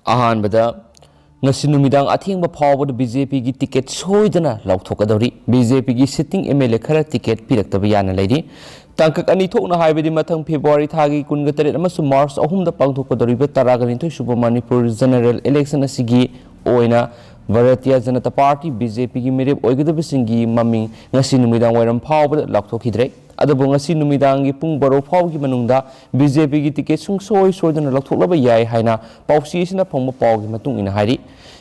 Ahanbada ngasi Nungdang Athengba phaobada BJP gi ticket soidana Laothokturi BJP gi sitting MLA khara ticket piraktaba yana leidi tangkak ani thokna haibadi mathang February thagi 23 amasung March 3 da pangthokadoriba 19 suba Manipur general election asigi oina Bharatiya Janata Party BJP gi mirep oigadabasingi maming ngasi Nungdang wairam phaobada Laothokhidre adabu ngasi Nungdang gi pung baro phawgi manungda BJP gi ticket sungsoi soidana Laothoklaba yai haina pausi sina phongma pawgi matung ina hairi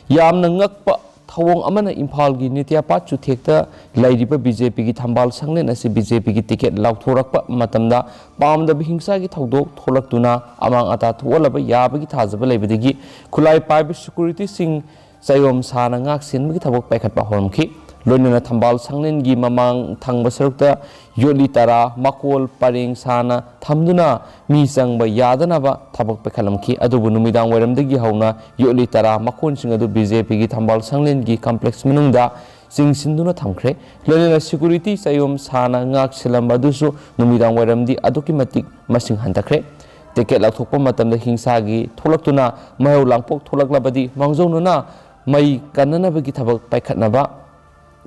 yamna ngakpa thawong amana Imphal gi Nityapat chuthekta lairiba BJP gi Thambal sanglen asi BJP gi ticket Laothorakpa matamda pamda bihingsa gi thodok tholaktuna amang ata tholaba yabagi thajaba leibadigi khulai paibe security sing sayom sana ngak sin gi thabok paikhat pa hormki loinana Thambal sanglen gi mamang thangba sarukta yoli tara makol paring sana thamduna mi sangba yadanaba thabok pakhalamki adubu Nungdang wairamdagi hauna yoli tara makon sing adu BJP gi Thambal sanglen gi complex manungda singsinduna thamkhre loinana security sayom sana ngak silamba dusu Nungdang wairamdi aduki matik masing hantakre ticket Laothokpa matamda hingsagi tholaktuna mayo langpok tholaklabadi mangjonuna mai kananabagi thabok paikhatnaba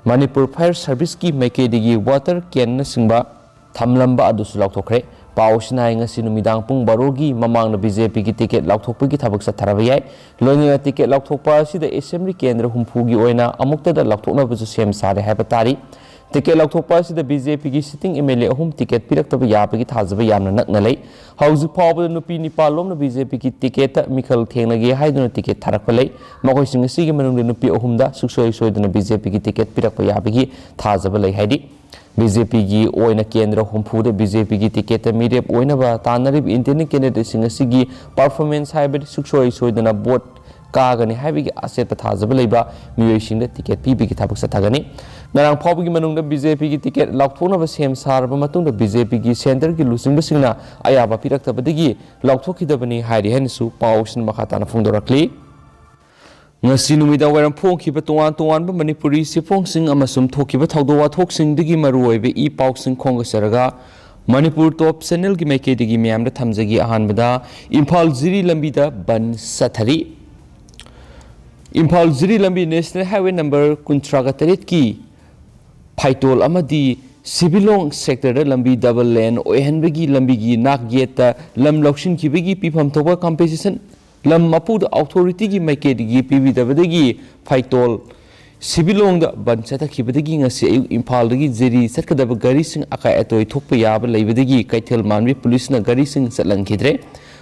Manipur Fire Service ki maikedi water can na singba thamlamba adusu Laothokre pausina ngasi Nungdang pung barogi mamang na BJP ki ticket Laothokpa ki thabak satharaba yai loina ticket Laothokpa sida assembly kendra humpugi oina amukta da Laothokna busu sem sare habatari ticket Laothokpa sida BJP ki sitting MLA ahum ticket piraktaba yabagi thajaba yamna nakna lei hauju phawba nupi nipalom na BJP ki ticket mikhal thengnage haiduna ticket tharakpa lei makoi sing sigi manung nupi ahumda suksoi soiduna BJP ki ticket pirakpa yabagi thajaba lei haidi BJP gi oina kendra humpuda BJP gi ticket mirep oina ba tanarib independent candidate sing sigi performance haibadi suksoi soiduna vote kagani haibigi aset thajaba leiba miyoi singda ticket pibigi thabak sathagani ngarang phawgi manungda BJP gi ticket Laothoknaba sem sarba matungda BJP gi center gi lusingba singna ayaba piraktabadagi Laothokhidabani hairi hansu pausin makhatana phungdorakli ngasi Nungdang wairam phongkhiba tongan Manipuri siphong amasum thokhiba thawdo wathoksing digi maruoibe I pausing khongasaraga Manipur top channel gi maikedi miyamda thamjagi ahanbada Imphal Jiri lambida ban sathari Imphal Jiri lambi National Highway number 38 ki Phaitol amadi Sibilong sector da lambi double lane oihanbagi lambi gi nak geta lam lokshin kibigi pifam thoba competition lam mapud authority gi maikedi gi pibi dabadagi Phaitol Sibilong da bansata kibadagi ngasi ayuk Imphal dagi Jiri satkadaba gari sing akai atoi thokpa yaba leibadagi Kaithel manwi police na gari sing satlankidre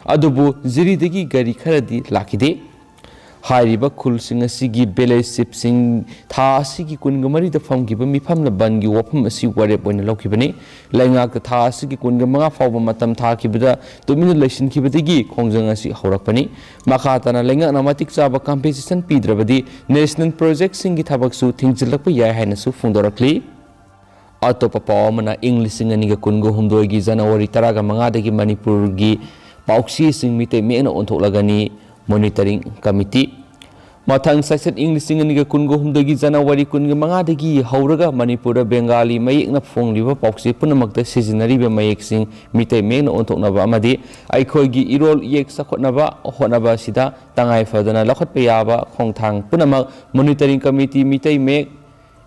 adubu Jiri dagi gari kharadi lakide Hairiba khul sing asigi beleship sing tha asigi kungamari da famgiba mifamna bangi wafam asi warep oina laukibani laingak tha asigi kungamanga fawba matam tha kibada tumina lesson kibadagi khongjang asi haurakpani makhatana laingak namatik chaba competition pidrabadi national project singi thabaksu thingchilakpa yai haina su phungdorakli atopa pawamana English singaniga kungo humdoi gi January 15 dagi Manipur gi pauksi sing mitei mena onthoklagani monitoring committee mathang section English singaniga kungo humdagi January 15 dagi hauraga Manipur Bengali mayekna phongliba pauksi punamakta sijinariba mayeksing mitei mena onthoknaba amadi aikhoigi irol yek sakhotnaba honaba sida tangai fadana lakhatpa yaba khongthang punamak monitoring committee mitei mek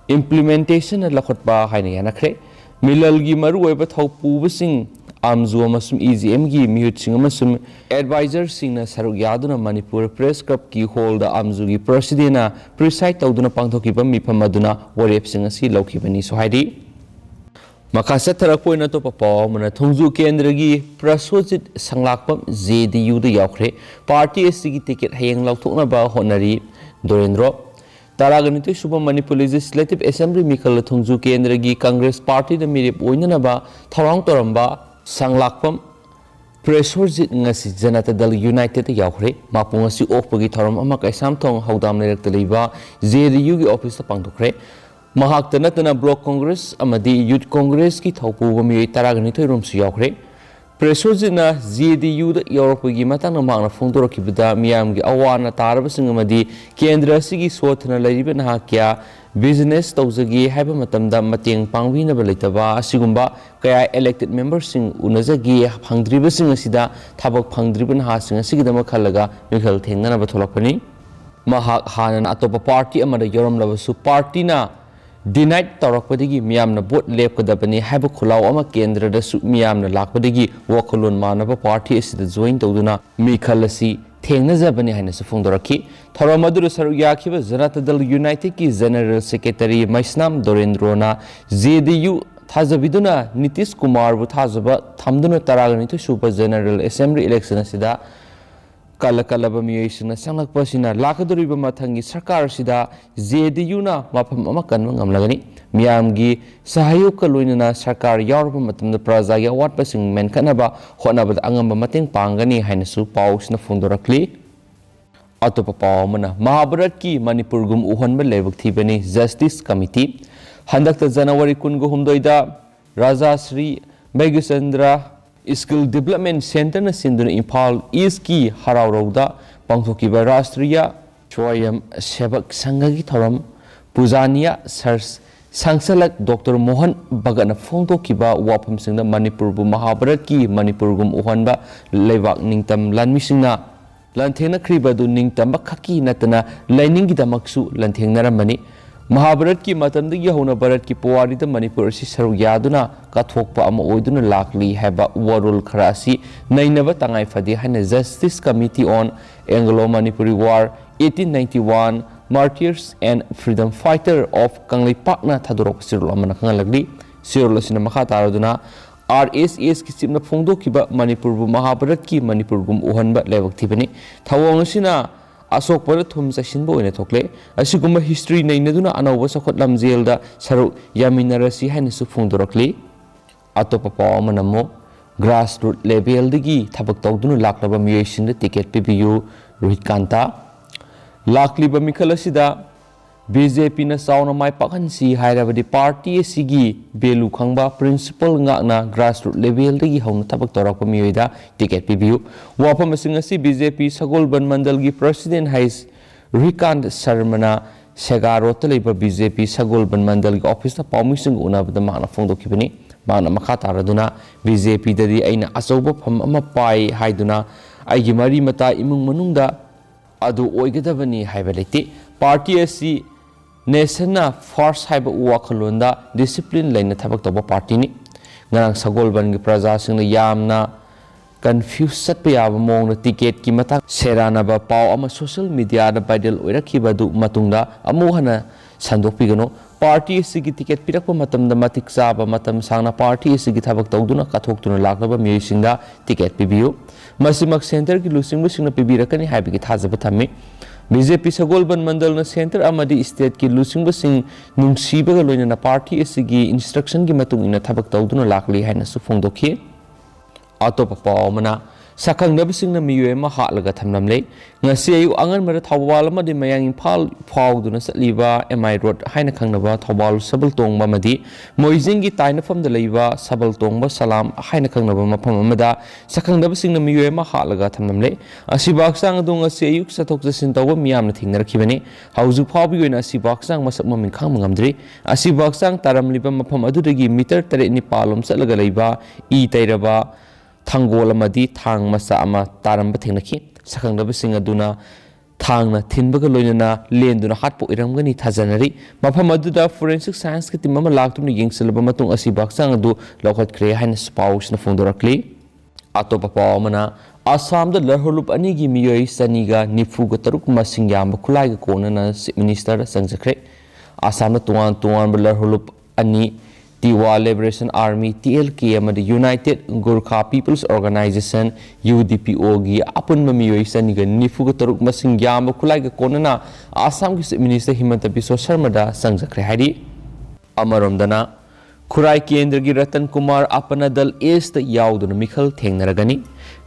implementation lakhatpa haina yanakre milalgi maru oiba thaupubasing amzu amasum EGM gi mihut sing amasum advisor singna saruk yaduna Manipur press club ki hall da amzu gi president preside tawduna pangthokiba mifam aduna warep sing asi laukibani sohaidi makasa tharakpoina to papa mana thongju kendra gi prasojit sanglakpam JDU da yaukre party SC gi ticket hayeng lauthokna ba honari Dorendro Taraganito Suba Manipur Legislative Assembly Mikhal Thongju Kendra gi Congress Party da mirip oinana ba thawang toramba sanglakpam Presorjit ngasi Janata Dal United yaukre mapung asi okpagi thoram ama kaisam thong haudam lerakta leiba JDU gi office ta pangthokre mahakta natana block congress amadi youth congress ki thaupu mi taraganito romsu yaukre Presojina ZDU da Europe matang mangna phongdorokibda miyamgi awana tarabasing amadi kendra sigi sothna laiba nahakya business tawjagi haiba matamda mateng pangwina balaitaba asigumba kaya elected members sing unajagi phangdriba sing asida thabak phangdriba naha sing asigidama khalaga mikhal thengnana ba tholakpani mahak hanan atopa party amada yoram labasu party na denied taurakpadagi miyamna vote lepkadabani haiba khulaw ama kendra da su miyamna lakpadagi wakolon manaba party asida join tawduna mikhalasi thengna haina su phongdoraki thoramaduru saru yakhiba janata dal united ki general secretary maisnam dorendrona ZDU thajabiduna Nitish Kumar bu thajaba thamduna taragani to super general assembly election asida kalaba miyesina sanglakpasina lakaduriba mathangi sarkar sida ZDU na mafam ama kanwa ngamlagani miyamgi sahayok loinana sarkar yarba matamda praja ya watpasing menkhanaba honabada angamba mateng pangani hainasu pausna phongdorakli atopa pawmana Mahabharat ki Manipur gum uhanba lebak thibani justice committee handakta January 19 da Raja Sri Megusandra Skill Development Center na sinduna Imphal East ki Haraurauda pangthokiba Rashtriya Swayam Sevak Sanghagi thoram Pujania Sars Sangsalak Dr. Mohan Bagana phongthokiba wafam singna Manipur bu Mahabharat ki Manipur gum uhanba leibak ningtam lanmisingna lanthengna kribadu ningtamba khaki natana lainingi damaksu lanthengnaramani Mahabharat ki matamdagi hona Bharat ki puwari da Manipur si saru yaduna kathokpa ama oiduna lakli haba warul kharasi nainaba tangai fadi haina Justice Committee on Anglo-Manipuri War 1891 Martyrs and Freedom Fighter of Kanglipakna thadorok sirul amana khangalagli sirul asina makha taraduna RSS ki simna phongdokiba Manipur bu Mahabharat ki Manipur gum uhanba lebak thibani thawong asina Asok pada thum session bo ina thokle asiguma history nainaduna anawa sakot lamjel da saru yaminarasi haina su phongdorakli atopa pawmanamo grassroots level digi thabak tawduna laklaba miyaisin da ticket PPU Rohitkanta lakliba mikhalasida BJP na sauna mai pakhansi hairabadi party sigi belu khangba principal ngakna grassroots level dagi hauna thabak torakpa miyoida ticket PPU wapam asingasi BJP Sagolban Mandal gi president hais Rikant Sarmana Segarot leiba BJP Sagolban Mandal gi office na pawmising unabada mana phongdokibani mana makha taraduna BJP dadi aina asoba pham ama pai haiduna aigi mari mata imung manungda adu oigadabani haibalete party asi Nation na first haiba wakalonda discipline lain thabak toba party ni ngarang Sagolban gi praja sing yamna confuse satpa yaba mong na ticket ki mata serana ba paw ama social media da viral oirakhiba du matungda amuhana sandokpigano party sigi ticket pirakpa matamda matik saba matam sangna party sigi thabak tawduna kathoktuna laklaba miyisingda ticket pibiu masimak center ki lusingbu singna pibirakani haibigi thajaba thammi BJP Sagolban Mandal na center amadi state ki lusingba sing nungsibaga loinana party asigi instruction gi matung ina thabak tawduna lakli haina su phongdokhi atopa pawmana sakhangdaba singna miyoy ma halaga thamnamle ngasi ayu angan mara Thambal amadi mayang Imphal phawduna satliba MI road haina khangnaba Thambal sabal tongba amadi moijing gi tainafam da leiba sabal tongba salam haina khangnaba mafam amada sakhangdaba singna miyoy ma halaga thamnamle asibaksang dung ngasi ayu sathok jasin tawba miyamna thingnarakibani hauju phawbi goina asibaksang masak maming khang mangamdri asibaksang taramliba mafam adudagi meter 3 ni palom satlaga leiba I tairaba Thangol amadi thang masa ama taramba thengnakhi sakhangdaba sing aduna thangna thinbaga loinana lenduna hatpo iramgani thajanari mafam aduda forensic science ki timama laktuna yengsilaba matung asibaksang adu lokhat kre haina spausna phongdorakli atopa pawmana Assam da larholup ani gi miyoi saniga nifuga taruk masing yamba khulai ga konana minister sangjakre Assam na tuan larholup ani Tiwa Liberation Army TLK amadi United Gorkha People's Organization UDPO gi apun mamiyoi saniga nifuga taruk masing yamba khulai ga konana Assam ki minister Himanta Biswa Sharma da sangjakre haidi amaromdana Khurai Kendra gi Ratan Kumar apana dal est yauduna mikhal thengnaragani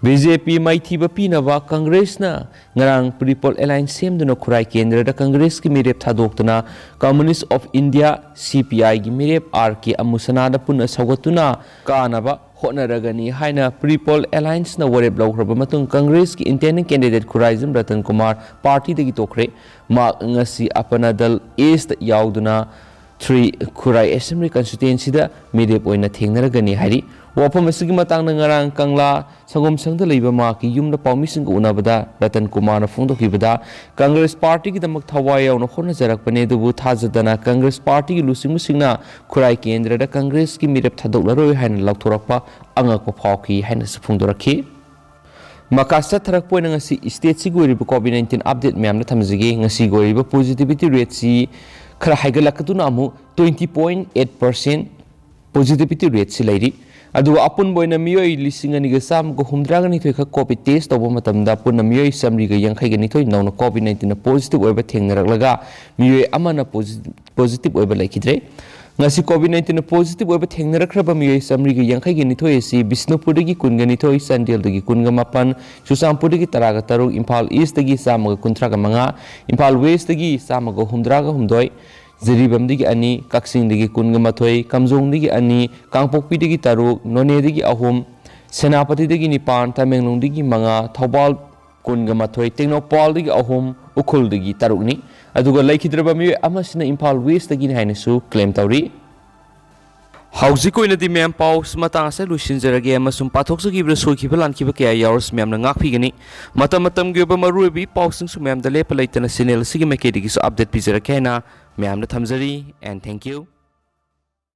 BJP maithiba pinaba Congress na ngarang People Alliance semduna Khurai Kendra da Congress ki mirep thadoktuna Communist of India CPI gi mirep RK Amusana da punna sagatuna kanaba ꯍꯣꯠꯅꯔꯒꯅꯤ ꯍꯥꯏꯅ ꯄ꯭ꯔꯤꯄꯣꯜ ꯑꯦꯂꯥꯏꯟꯁꯅ ꯋꯥꯔꯦꯞ ꯂꯧꯈ꯭ꯔꯕ ꯃꯇꯨꯡ ꯀꯪꯒ꯭ꯔꯦꯁꯀꯤ intending candidate Khuraijam Ratan Kumar ꯄꯥꯔꯇꯤꯗꯒꯤ ꯇꯣꯛꯈ꯭ꯔꯦ ꯃꯍꯥꯛ ꯉꯁꯤ ꯑꯄꯅꯥ ꯗꯜ ꯑꯦꯁꯇ ꯌꯥꯎꯗꯨꯅ 3 Khurai assembly ꯀꯟꯁꯇꯤꯇꯨꯌꯦꯟꯁꯤꯗ ꯃꯤꯔꯦꯞ ꯑꯣꯏꯅ ꯊꯦꯡꯅꯔꯒꯅꯤ ꯍꯥꯏꯔꯤ ꯋꯥꯐꯝ ꯑꯁꯤꯒꯤ ꯃꯇꯥꯡꯗ ꯉꯔꯥꯡ ꯀꯪꯂꯥ ꯁꯪꯒꯣꯝꯁꯪꯗ ꯂꯩꯕ ꯃꯍꯥꯛꯀꯤ ꯌꯨꯝꯗ ꯄꯥꯎꯃꯤꯁꯤꯡꯒ ꯎꯅꯕꯗ ꯔꯇꯟ ꯀꯨꯃꯥꯔꯅ ꯐꯣꯡꯗꯣꯛꯈꯤꯕꯗ ꯀꯪꯒ꯭ꯔꯦꯁ ꯄꯥꯔꯇꯤꯒꯤꯗꯃꯛ ꯊꯋꯥꯏ ꯌꯥꯎꯅ ꯍꯣꯠꯅꯖꯔꯛꯄꯅꯤ ꯑꯗꯨꯕꯨ ꯊꯥꯖꯗꯅ ꯀꯪꯒ꯭ꯔꯦꯁ ꯄꯥꯔꯇꯤꯒꯤ ꯂꯨꯆꯤꯡꯕꯁꯤꯡꯅ ꯈꯨꯔꯥꯏ ꯀꯦꯟꯗ꯭ꯔꯗ ꯀꯪꯒ꯭ꯔꯦꯁꯀꯤ ꯃꯤꯔꯦꯞ ꯊꯥꯗꯣꯛꯂꯔꯣꯏ ꯍꯥꯏꯅ ꯂꯥꯎꯊꯣꯔꯛꯄ ꯑꯉꯛꯄ ꯐꯥꯎꯈꯤ ꯍꯥꯏꯅꯁꯨ ꯐꯣꯡꯗꯣꯔꯛꯈꯤ ꯃꯈꯥ ꯆꯠꯊꯔꯛꯄ ꯑꯣꯏꯅ ꯉꯁꯤ ꯁ꯭ꯇꯦꯠꯁꯤꯒꯤ ꯑꯣꯏꯔꯤꯕ ꯀꯣꯚꯤꯗ-19 ꯑꯞꯗꯦꯠ ꯃꯌꯥꯝꯅ ꯊꯝꯖꯒꯦ ꯉꯁꯤꯒꯤ ꯑꯣꯏꯔꯤꯕ ꯄꯣꯖꯤꯇꯤꯚꯤꯇꯤ ꯔꯦꯠꯁꯤ खरा हाइगलकदुना अमु 20.8% पॉजिटिविटी रेट से लेरी अदु अपुन बोइना मियोय लिसिंग अनिगा साम को हुमद्रागा निथोय ख कोविड टेस्ट तौब मतमदा पुन मियोय समरिगा यंखैगा निथोय नौना Covid 19 positive ओइबा थेंगनरलगा मियोय Amna positive ओइबा लैखिद्रे ngasi covid 19 positive oiba thengnarakhraba miyoi samriga yangkhai nithoi asi bisnupurdagi kunga nithoi sandel dagi kunga mapan chusampurdagi taraga taruk imphal east dagi samaga kunthraga manga imphal west dagi samaga humdraga humdoi ziribam dagi ani kaksing dagi kunga mathoi kamjong dagi ani kangpokpi dagi taruk none dagi ahum senapati dagi nipan tamenglong dagi manga thobal kunga mathoi tengnopal dagi ahum ukhul dagi tarukni aduga laikhidraba mi amasina imphal west dagi hainasu claim tawri hauji koina di mem paus matang ase lusinjarage amasum pathokjagibra soikiba lankiba kya yaurs mem na ngakphigani matam gyoba marubi pausing su mem da lepa laitana sinel sigi mekedi gi so update pizara kaina mem na thamjari and thank you